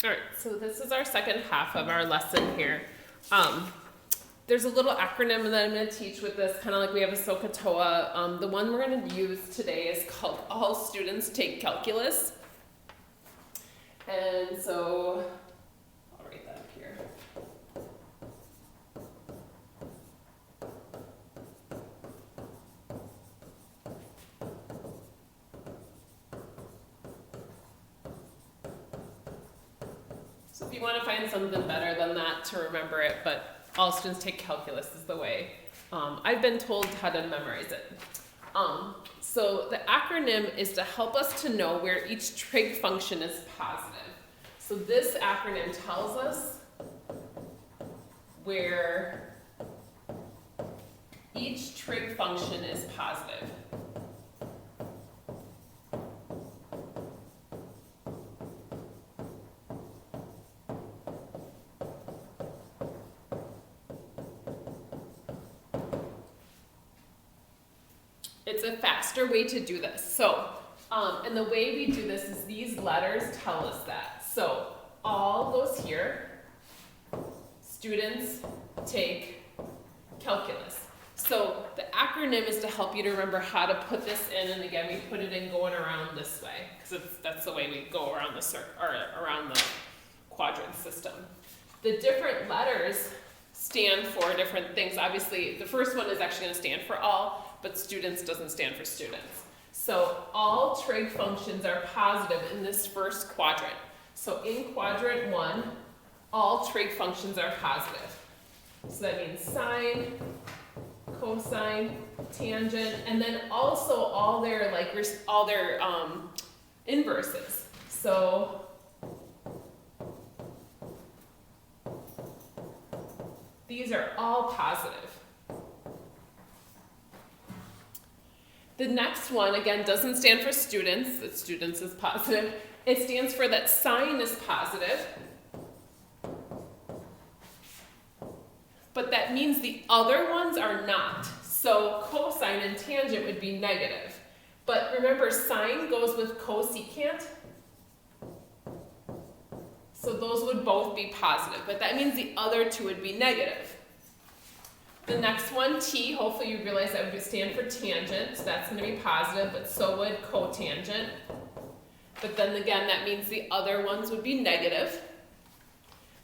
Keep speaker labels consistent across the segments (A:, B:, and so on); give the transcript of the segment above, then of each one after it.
A: All right, so this is our second half of our lesson here. There's a little acronym that I'm going to teach with this, kind of like we have a SOHCAHTOA. The one we're going to use today is called All Students Take Calculus. And so I'll write that up here. So if you want to find something better than that to remember it, but all students take calculus is the way I've been told how to memorize it. So the acronym is to help us to know where each trig function is positive. So this acronym tells us where each trig function is positive. It's a faster way to do this. So, and the way we do this is these letters tell us that. So, all goes here. Students take calculus. So, the acronym is to help you to remember how to put this in, and again, we put it in going around this way, because that's the way we go around the circle, or around the quadrant system. The different letters stand for different things. Obviously, the first one is actually going to stand for all, but students doesn't stand for students. So all trig functions are positive in this first quadrant. So in quadrant 1, all trig functions are positive. So that means sine, cosine, tangent, and then also all their inverses. So these are all positive. The next one, again, doesn't stand for students. That students is positive. It stands for that sine is positive. But that means the other ones are not. So cosine and tangent would be negative. But remember, sine goes with cosecant. So those would both be positive. But that means the other two would be negative. The next one, t, hopefully you realize that would stand for tangent, so that's going to be positive, but so would cotangent. But then again, that means the other ones would be negative.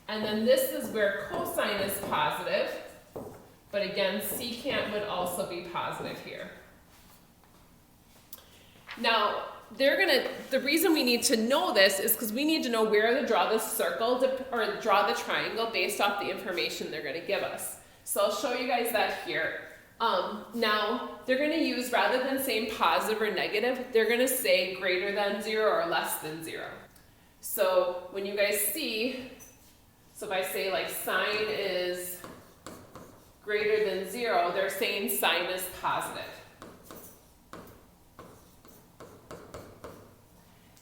A: And then this is where cosine is positive, but again, secant would also be positive here. Now, the reason we need to know this is because we need to know where to draw the circle or draw the triangle based off the information they're going to give us. So I'll show you guys that here. Now, they're going to use, rather than saying positive or negative, they're going to say greater than 0 or less than 0. So when you guys see, so if I say like sine is greater than 0, they're saying sine is positive.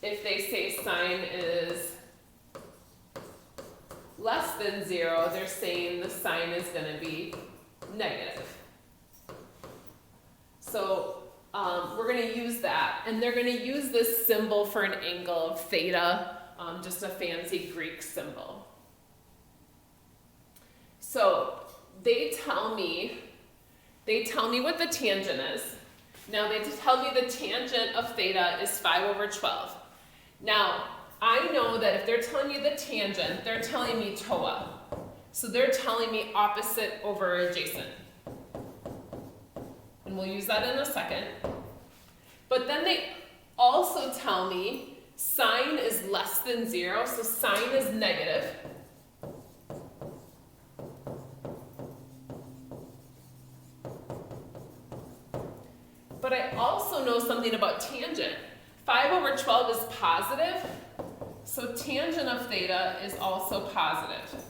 A: If they say sine is less than 0, they're saying the sign is going to be negative. So we're going to use that, and they're going to use this symbol for an angle of theta, just a fancy Greek symbol. So they tell me what the tangent is. Now they tell me the tangent of theta is 5/12. Now, I know that if they're telling me the tangent, they're telling me TOA. So they're telling me opposite over adjacent. And we'll use that in a second. But then they also tell me sine is less than 0, so sine is negative. But I also know something about tangent. 5/12 is positive. So tangent of theta is also positive.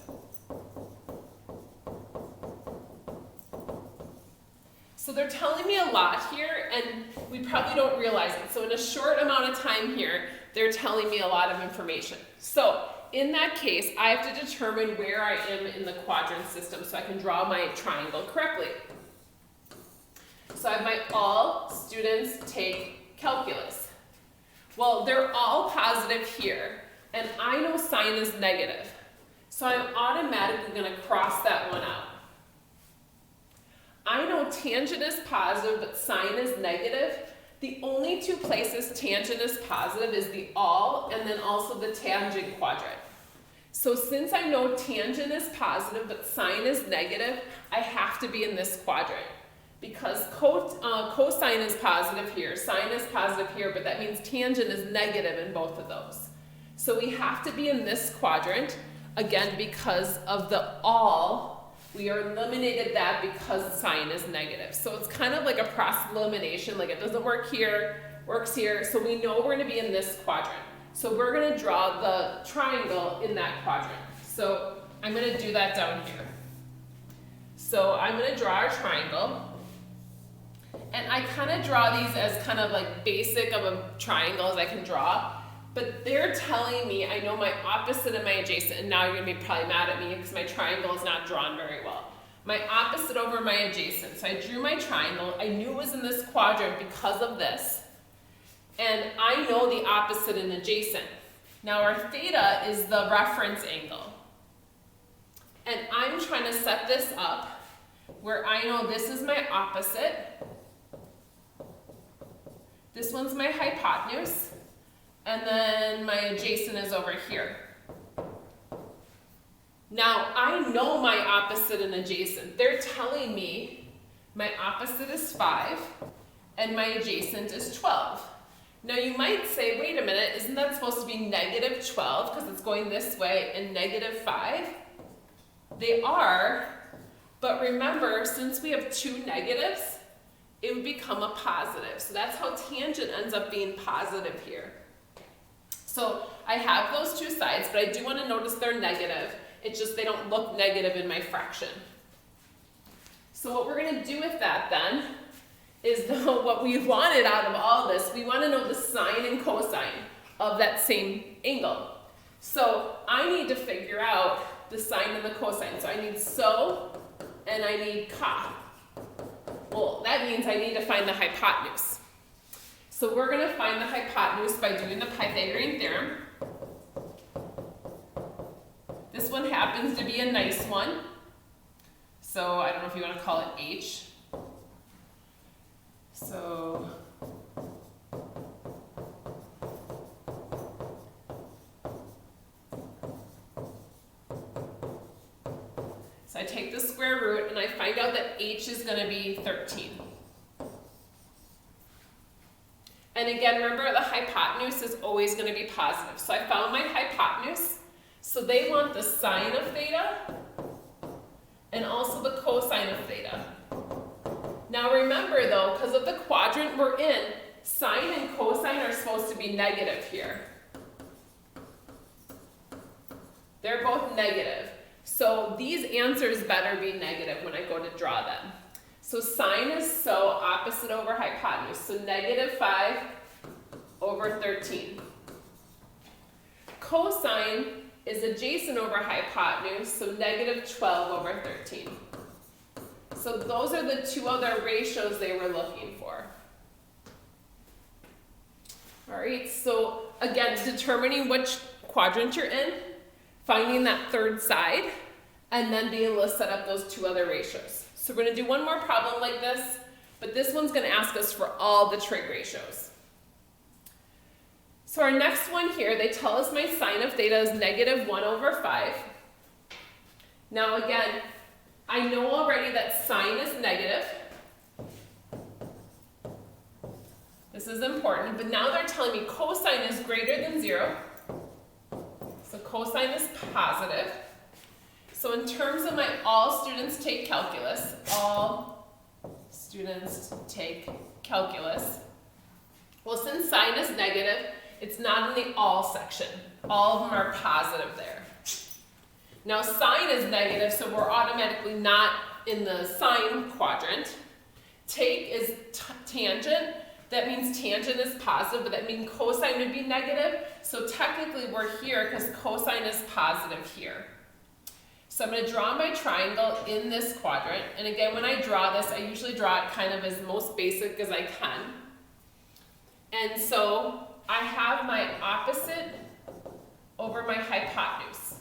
A: So they're telling me a lot here, and we probably don't realize it. So in a short amount of time here, they're telling me a lot of information. So in that case, I have to determine where I am in the quadrant system so I can draw my triangle correctly. So I have my all students take calculus. Well, they're all positive here. and I know sine is negative. So I'm automatically going to cross that one out. I know tangent is positive, but sine is negative. The only two places tangent is positive is the all and then also the tangent quadrant. So since I know tangent is positive, but sine is negative, I have to be in this quadrant. Because cosine is positive here, sine is positive here, but that means tangent is negative in both of those. So we have to be in this quadrant, again, because of the all, we are eliminated that because sine is negative. So it's kind of like a process elimination, like it doesn't work here, works here, so we know we're gonna be in this quadrant. So we're gonna draw the triangle in that quadrant. So I'm gonna do that down here. So I'm gonna draw our triangle. And I kind of draw these as kind of like basic of a triangle as I can draw. But they're telling me I know my opposite and my adjacent, and now you're gonna be probably mad at me because my triangle is not drawn very well. My opposite over my adjacent. So I drew my triangle. I knew it was in this quadrant because of this. And I know the opposite and adjacent. Now our theta is the reference angle. And I'm trying to set this up where I know this is my opposite. This one's my hypotenuse. And then my adjacent is over here. Now, I know my opposite and adjacent. They're telling me my opposite is 5 and my adjacent is 12. Now, you might say, wait a minute, isn't that supposed to be negative 12 because it's going this way and negative 5? They are, but remember, since we have two negatives, it would become a positive. So that's how tangent ends up being positive here. So I have those two sides, but I do want to notice they're negative. It's just they don't look negative in my fraction. So what we're going to do with that then is know what we wanted out of all this. We want to know the sine and cosine of that same angle. So I need to figure out the sine and the cosine. So I need so and I need ca. Well, that means I need to find the hypotenuse. So we're going to find the hypotenuse by doing the Pythagorean theorem. This one happens to be a nice one. So I don't know if you want to call it H. So I take the square root and I find out that H is going to be 13. And again, remember the hypotenuse is always going to be positive. So I found my hypotenuse. So they want the sine of theta and also the cosine of theta. Now remember though, because of the quadrant we're in, sine and cosine are supposed to be negative here. They're both negative. So these answers better be negative when I go to draw them. So sine is so opposite over hypotenuse. So negative 5 over 13. Cosine is adjacent over hypotenuse, so negative 12 over 13. So those are the two other ratios they were looking for. All right, so again, determining which quadrant you're in, finding that third side, and then being able to set up those two other ratios. So we're going to do one more problem like this, but this one's going to ask us for all the trig ratios. So our next one here, they tell us my sine of theta is negative 1 over 5. Now again, I know already that sine is negative. This is important, but now they're telling me cosine is greater than 0. So cosine is positive. So in terms of my all students take calculus, all students take calculus. Well, since sine is negative, it's not in the all section. All of them are positive there. Now sine is negative, so we're automatically not in the sine quadrant. Take is tangent. That means tangent is positive, but that means cosine would be negative. So technically we're here because cosine is positive here. So I'm going to draw my triangle in this quadrant. And again, when I draw this, I usually draw it kind of as most basic as I can. And so I have my opposite over my hypotenuse.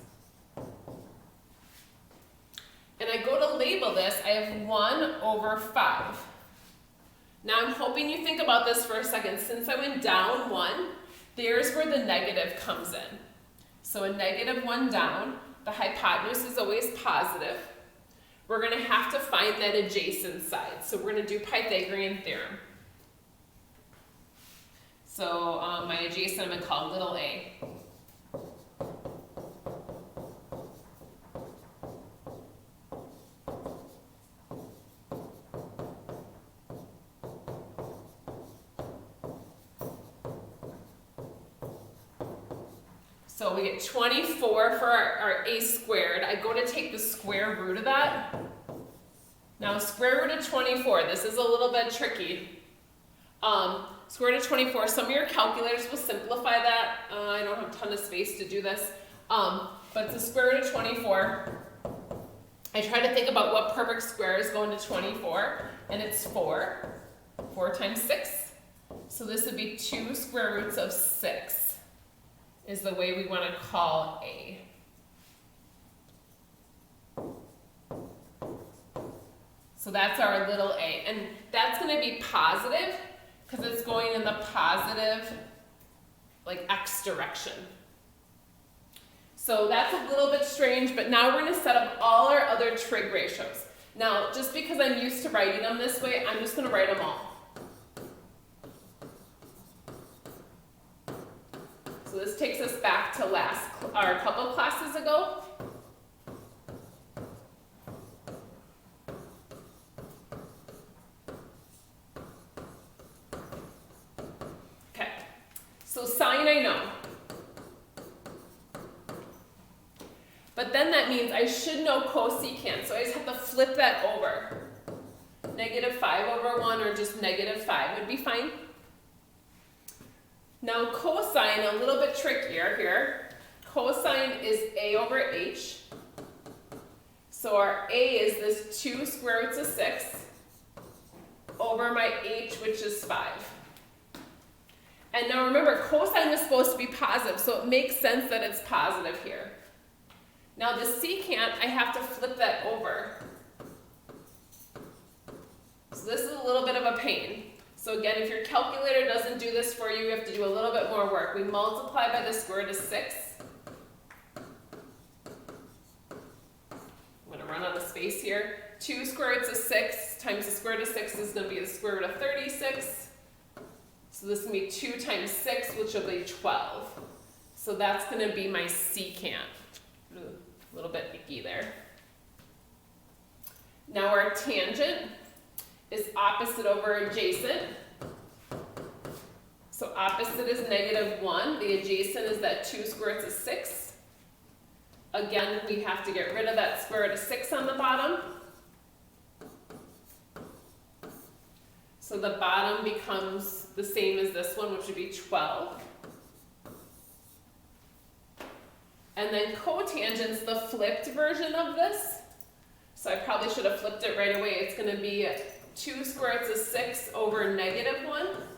A: And I go to label this, I have 1 over 5. Now I'm hoping you think about this for a second. Since I went down 1, there's where the negative comes in. So a negative 1 down, the hypotenuse is always positive. We're going to have to find that adjacent side. So we're going to do Pythagorean theorem. So my adjacent I'm going to call little a. So we get 24 for our a squared. I go to take the square root of that. Now square root of 24, this is a little bit tricky. Square root of 24, some of your calculators will simplify that. I don't have a ton of space to do this. But the square root of 24, I try to think about what perfect square is going to 24, and it's 4. 4 times 6. So this would be 2 square roots of 6. Is the way we want to call a. So that's our little a. And that's going to be positive because it's going in the positive, like x direction. So that's a little bit strange, but now we're going to set up all our other trig ratios. Now, just because I'm used to writing them this way, I'm just going to write them all. So this takes us back to our couple classes ago. Okay, so sine I know. But then that means I should know cosecant, so I just have to flip that over. -5/1 or just -5 would be fine. Now cosine, a little bit trickier here. Cosine is a over h. So our a is this 2 square roots of 6 over my h, which is 5. And now remember, cosine is supposed to be positive, so it makes sense that it's positive here. Now the secant, I have to flip that over. So this is a little bit of a pain. So again, if your calculator doesn't do this for you, you have to do a little bit more work. We multiply by the square root of 6. I'm going to run out of space here. 2 square roots of 6 times the square root of 6 is going to be the square root of 36. So this is going to be 2 times 6, which will be 12. So that's going to be my secant. A little bit icky there. Now our tangent is opposite over adjacent. So opposite is -1. The adjacent is that 2 square roots of 6. Again, we have to get rid of that square root of 6 on the bottom. So the bottom becomes the same as this one, which would be 12. And then cotangent's the flipped version of this. So I probably should have flipped it right away. It's going to be 2 square roots of 6 over -1.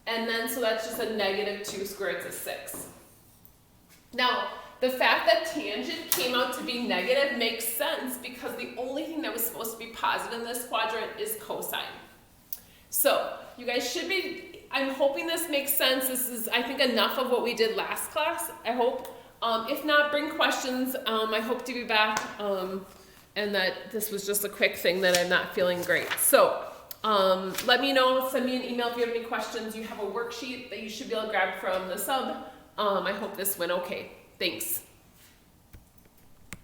A: And then, so that's just a -2 square roots of 6. Now, the fact that tangent came out to be negative makes sense because the only thing that was supposed to be positive in this quadrant is cosine. So, you guys should be, I'm hoping this makes sense. This is, I think, enough of what we did last class, I hope. If not, bring questions. I hope to be back. And that this was just a quick thing that I'm not feeling great. So let me know, send me an email if you have any questions. You have a worksheet that you should be able to grab from the sub. I hope this went okay. Thanks.